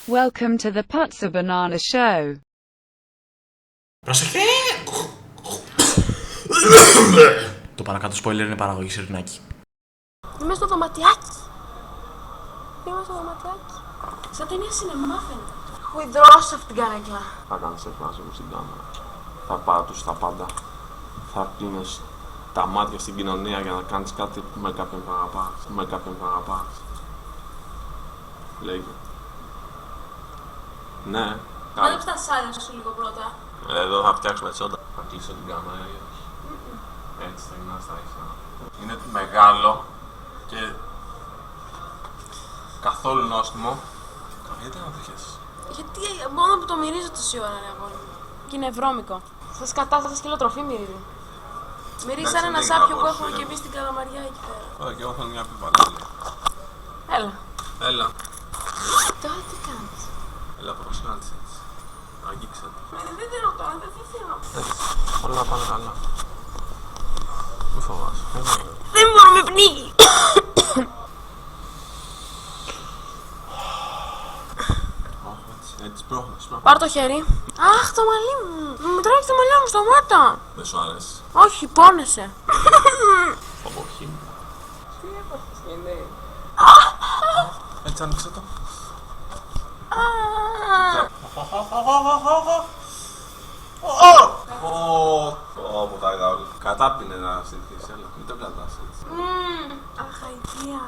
Welcome to the Putsa Banana Show. Προσοχή! Το παρακάτω spoiler είναι παραγωγή Σιρνάκη. Είμαι στο δωματιάκι. Σαν ταινία σινεμά φαίνεται. Έχω υδρώσει αυτή την καρέκλα. Θα κάνεις σεξ μαζί μου στην κάμερα. Θα πάτους τα πάντα. Θα κλείνεις τα μάτια στην κοινωνία για να κάνεις κάτι με κάποιον που αγαπάς. Λέγε. Ναι. Μάλεψε τα σάλια σου λίγο πρώτα. Εδώ θα φτιάξουμε τσόντα. Θα κλείσω την κάμερα ή όχι. Έτσι θα είναι στα ίσα. Είναι μεγάλο και καθόλου νόστιμο. Γιατί να το χέσεις? Γιατί μόνο που το μυρίζω τόση ώρα ρε αγόρι μου. Και είναι βρώμικο. Στα σκατά, στα σκυλοτροφή μυρίζει. Μυρίζει σαν ένα σάπιο που έχουμε και εμείς στην Καλαμαριά εκεί πέρα. Ωραία, και εγώ θέλω μια πίπα. Έλα. Έλα. Τώρα τι κάνεις? Έλα προσφάτησε. Αγγίξε. Δεν θέλω τώρα, δεν θέλω. Όλα πάνε καλά. Μη φοβάσαι. Δεν μπορώ, με πνίγει. Έτσι, πρόχνεις. Πάρ' το χέρι. Αχ, το μαλλί μου. Μου τράβει το μαλλί μου στο μάτα. Δεν σου αρέσει. Όχι, πόνεσαι. Από χείμου. Τι έπαθες, είναι. Έτσι, άνοιξε το. Ω, τα είδα όλα. Κατάπινε να συνηθίσεις, έλα. Μην το κρατάς έτσι. Αχ, αηδία.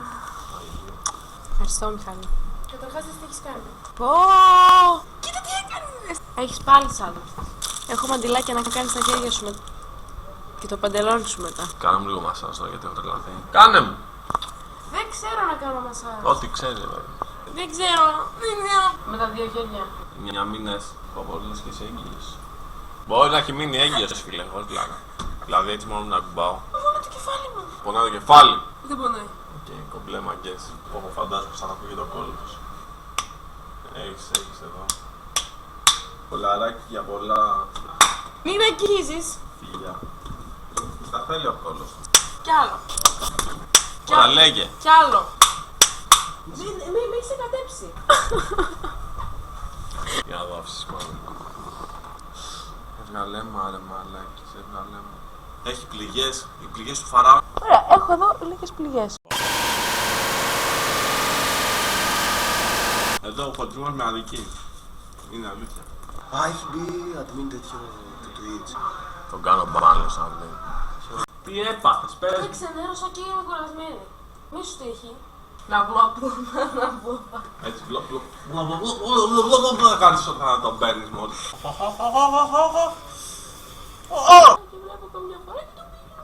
Ευχαριστώ, Μιχάλη. Καταρχάς, δεν τι έχεις κάνει. Πω! Κοίτα τι έκανες! Έχεις πάλι σάλο. Έχω μαντιλάκια να κάνεις τα χέρια σου μετά. Και το παντελόνι σου μετά. Κάνε μου λίγο μασάζ τώρα γιατί έχω τρελαθεί. Κάνε μου! Δεν ξέρω να κάνω μασάζ. Ό,τι ξέρεις, βέβαια. Δεν ξέρω. Με τα δύο χέρια. 9 μήνες που απολύτως και είσαι έγκυος. Μπορεί να έχει μείνει έγκυος, φίλε, χωρίς πλάκα. Δηλαδή έτσι μόνο να κουμπάω. Πονάει το κεφάλι μου. Πονάει το κεφάλι. Δεν πονάει. Και κομπλέ μαγκές. Όπου φαντάζομαι πως θα ακούγεται το κόλλος. Έχεις εδώ. Κολαράκι για πολλά Μην αγγίζεις. φιλιά. Τα θέλει ο κόλλος. Κι άλλο. Ωραία, λέγε. Κι άλλο. Με έχεις εγκατέψει. Για να δω αύξηση μάλλον. Έβγαλε μάρε μαλάκης, έβγαλε μου. Έχει πληγές, οι πληγές του Φαράω. Ωραία, έχω εδώ λίγες πληγές. Εδώ ο χοντρούμας με αδική. Είναι αλήθεια. Α, έχει μπει admin τέτοιο του Twitch. Τον κάνω μπάλος αν λέει. Τι έπαθες, πες. Δεν ξενέρωσα και είμαι κουρασμένη. Μη σου τύχει. Να πω. Έτσι να κάνεις όταν να τον παίρνεις μόνο. Και βλέπω καμιά φορά και το πίνει.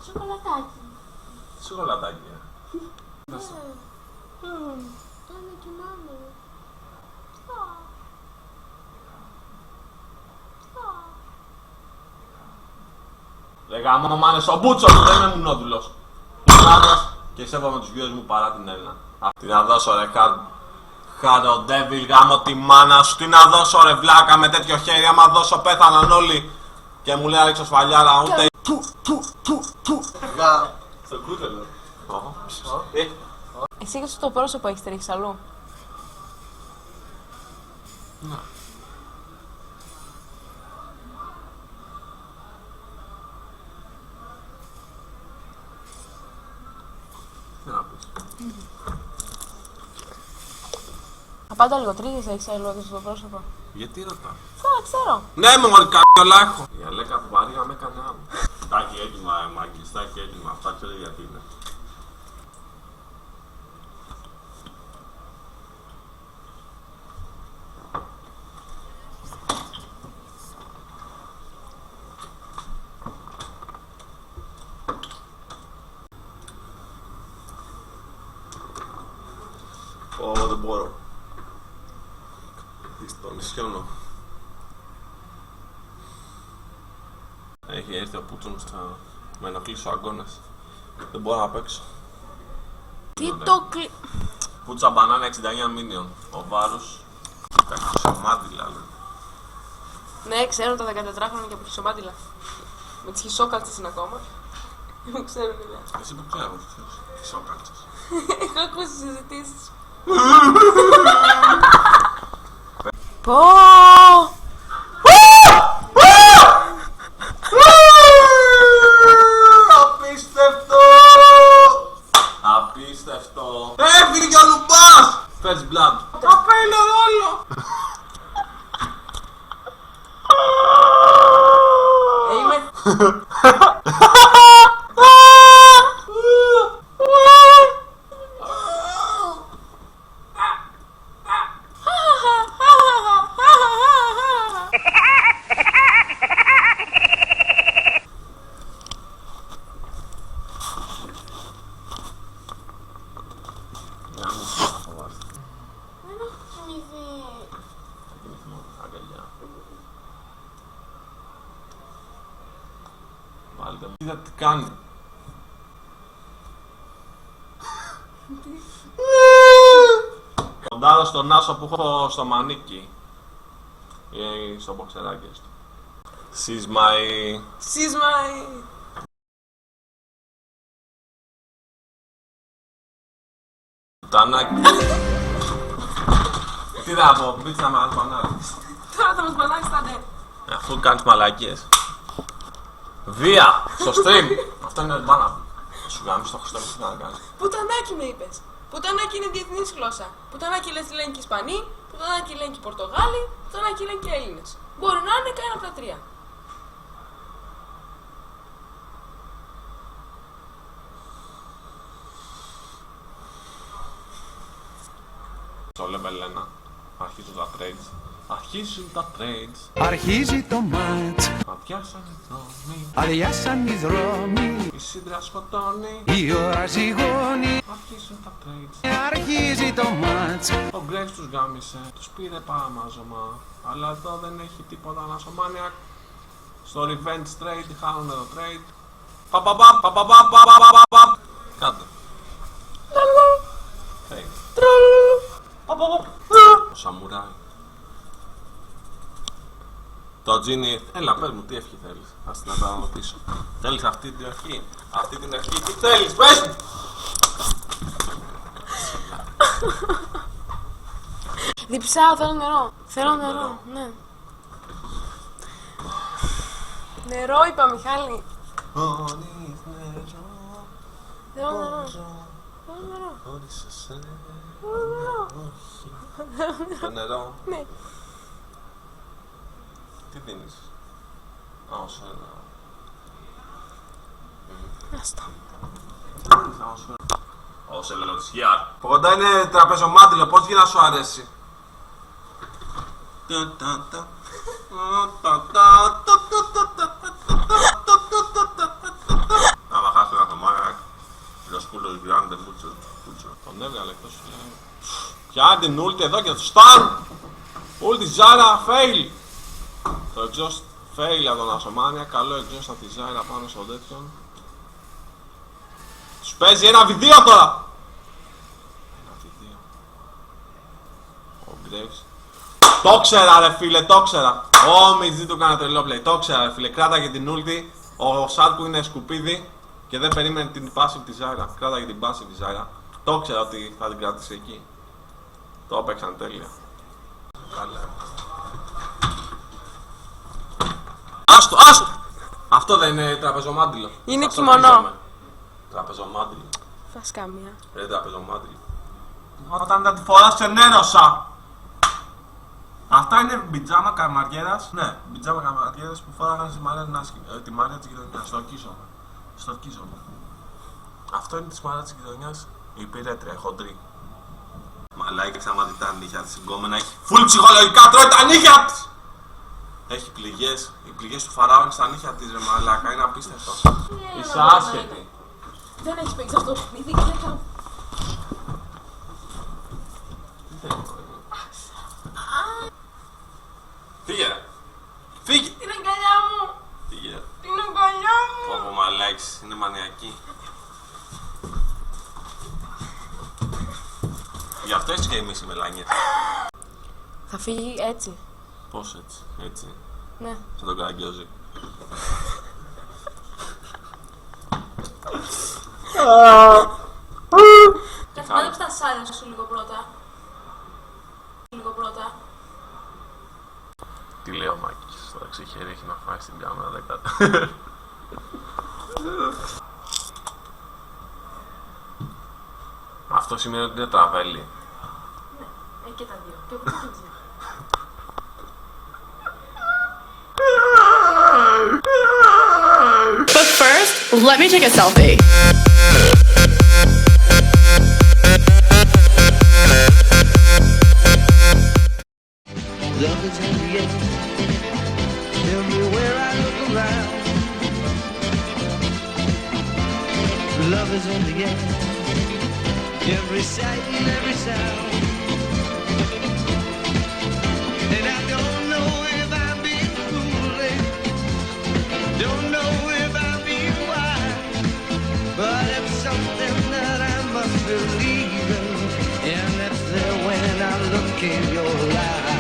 Σοκολατάκι. Σοκολατάκι. Τώρα κοιμάμαι. Ρε γάμο μάνε στο μπούτσο μου, δεν είμαι μουνόδουλος. Είμαι άντρας και σέβομαι τους γιους μου παρά την Έλληνα. Τι να δώσω ρε Χαροντέβιλ γάμο τη μάνα σου. Τι να δώσω ρε βλάκα με τέτοιο χέρι. Άμα δώσω πέθαναν όλοι. Και μου λέει να ρίξω σφαλιάρα ούτε. Στο κούτελο. Εσύ και το πρόσωπο έχεις τρίξει αλλού. Ναι. Τι να πεις. Απάντα λίγο τρίχες έχεις αλλού και στο πρόσωπο. Γιατί ρωτά. Ξέρω. Ναι μωρή κ***ολα έχω. Η Αλέκα του βαρύγα με έκανε άλλο. Τα έχει έτοιμα μάγκης, τα έχει έτοιμα. Αυτά ξέρει γιατί είναι. Δεν μπορώ. Τον ισιώνω. Έχει έρθει ο Πούτσο μου με ενοχλήσει ο αγώνας. Δεν μπορώ να παίξω. Τι το κλει... Πούτσα μπανάνα 69 μίνιον. Ο βάρος. Κακισομάτιλα λέει. Ναι, ξέρω τα 14 χρόνια από χισομάτιλα. Με τις χισόκαλτσες είναι ακόμα. Δεν ξέρω τι λέει. Εσύ που ξέρω, χισόκαλτσες. Έχω ακούσει συζητήσεις. Πω! Απίστευτο! Απίστευτο! Έφυγε ο Λουμπάς! First blood. Καπέλο ρόλο! Είμαι... Δεν έχω κοιμηθεί. Αγκαλιά. Βάλτε μου. Είδα τι κάνει. Κοντάρω στον άσο που έχω στο μανίκι. Ή στο μποξεράκι του. She's my... Πουτανάκι. Τι να πω, μπήξε να μας μπανάρεις. Τώρα θα μας μπανάξεις τα ναι. Αφού κάνεις μαλακίες. Βία! Στο stream! Αυτό είναι μπάνα. Σου γάμεις το Χριστό, τι να κάνεις. Πουτανάκι με είπες. Πουτανάκι είναι διεθνής γλώσσα. Πουτανάκι λες λένε και Ισπανοί, πουτανάκι λένε και Πορτογάλοι, πουτανάκι λένε και Έλληνες. Μπορεί να είναι κανένα από τα τρία. Στο level 1. Αρχίζουν τα trades. Αρχίζουν τα trades. Αρχίζει το μάτς, Αδειάσαν οι δρόμοι. αδειάσαν οι δρόμοι, Η σύντρα σκοτώνει. η ώρα ζυγώνει. Αρχίζουν τα trades. Αρχίζει το μάτς, Ο Graves τους γάμισε. Τους πήρε παραμάζωμα. Αλλά εδώ δεν έχει τίποτα να σωμάνια. Στο revenge trade χάνουνε το trade. Παπαπαπ, παπαπαπ, παπαπαπ. Κάντε. Trade. Ο Σαμουράι. Το Τζίνι, έλα πες μου τι ευχή θέλεις. Ας την αναπτύσσω. Θέλεις αυτή την ευχή. Αυτή την ευχή τι θέλεις, πες μου. Διψάω, θέλω νερό. Θέλω νερό, ναι. Νερό είπα, Μιχάλη. Θέλω νερό. Θέλω νερό. Το νερό. Ναι. Τι δίνεις. Α, όσο ένα. Άστα. Όσο ελαιοτισιά. Ποκοντά είναι τραπεζομάντιλο, πώς για να σου αρέσει. Άμα χάσει ένα θωμάρα, λοσκούλος βιάνεται μούτσο. Τον έβγαλε εκτός. Πιάνε την ούλτη εδώ και το στάν. Ούλτη Ζάρα, fail. Το exhaust fail από τον Ασομάνια, καλό exhaust από τη Ζάρα πάνω στο τέτοιον. Τους παίζει ένα βιδίο τώρα! Ένα βιδίο. Ο Graves. Το ξέρα ρε φίλε, το ξέρα. Ω, Μιτζή του κάνα τρελό play. Το ξέρα ρε φίλε, κράταγε την ούλτη. Ο Σάρκου είναι σκουπίδι και δεν περίμενε την passive τη Ζάρα. Κράταγε την passive τη Ζάρα. Το ξέρα ότι θα την κράτησε εκεί. Το έπαιξαν τέλεια. Καλά. Άστο, άστο! Αυτό δεν είναι τραπεζομάντιλο. Είναι Αυτό κιμονό. πήγαμε. Τραπεζομάντιλο. Θα σκάμια. Ρε τραπεζομάντιλο. Όταν δεν τη φοράς ξενέρωσα. Αυτά είναι πιτζάμα καμαριέρας. Ναι, πιτζάμα καμαριέρας που φοράγανε στη Μαρία την άσχημη. Τη Μαρία της γειτονιάς. Στορκίζομαι. Αυτό είναι της Μαρία της γειτονιάς. Η πυρέτρια, η χοντρή. Μαλάκες άμα δει τα νύχια της συγκόμενα έχει φουλ ψυχολογικά, τρώει τα νύχια της! Έχει πληγές, οι πληγές του Φαράω στα νύχια της ρε μαλάκα, είναι απίστευτο. Είσαι άσχετη. Δεν έχεις παίξει αυτό το παιχνίδι και δεν κάνω. Φύγε ρε. Φύγε. Την αγκαλιά μου. Φύγε. Την αγκαλιά μου. Όπο μαλάκης, είναι μανιακή. Γι' αυτό έτσι και εμείς οι μελάνιες. Θα φύγει έτσι. Πώς έτσι, έτσι. Ναι. Σαν τον Καραγκιόζη. χάρη. Μάζεψε τα σάλια σου λίγο πρώτα. Τι λέει ο Μάκης, τώρα ξεχέρι έχει να φάει στην κάμερα, δεν κάτω. Αυτό σημαίνει ότι είναι τραβέλι. Ναι, έχει και τα δύο. Και από εκεί και But first, let me take a selfie. Love is in the air. Everywhere I look around. Love is in the air. Every sight and every sound. And I don't know if I'm being foolish. Don't know if I'm being wise. But it's something that I must believe in. And it's there when I look in your eyes.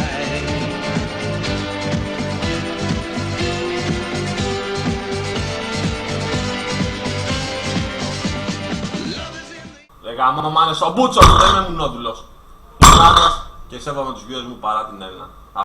Ρε γάμο μάνε στο μπούτσο μου, δεν είμαι μουνόδουλος. Είμαι άντρας και σέβομαι τους viewers μου παρά την Έλληνα.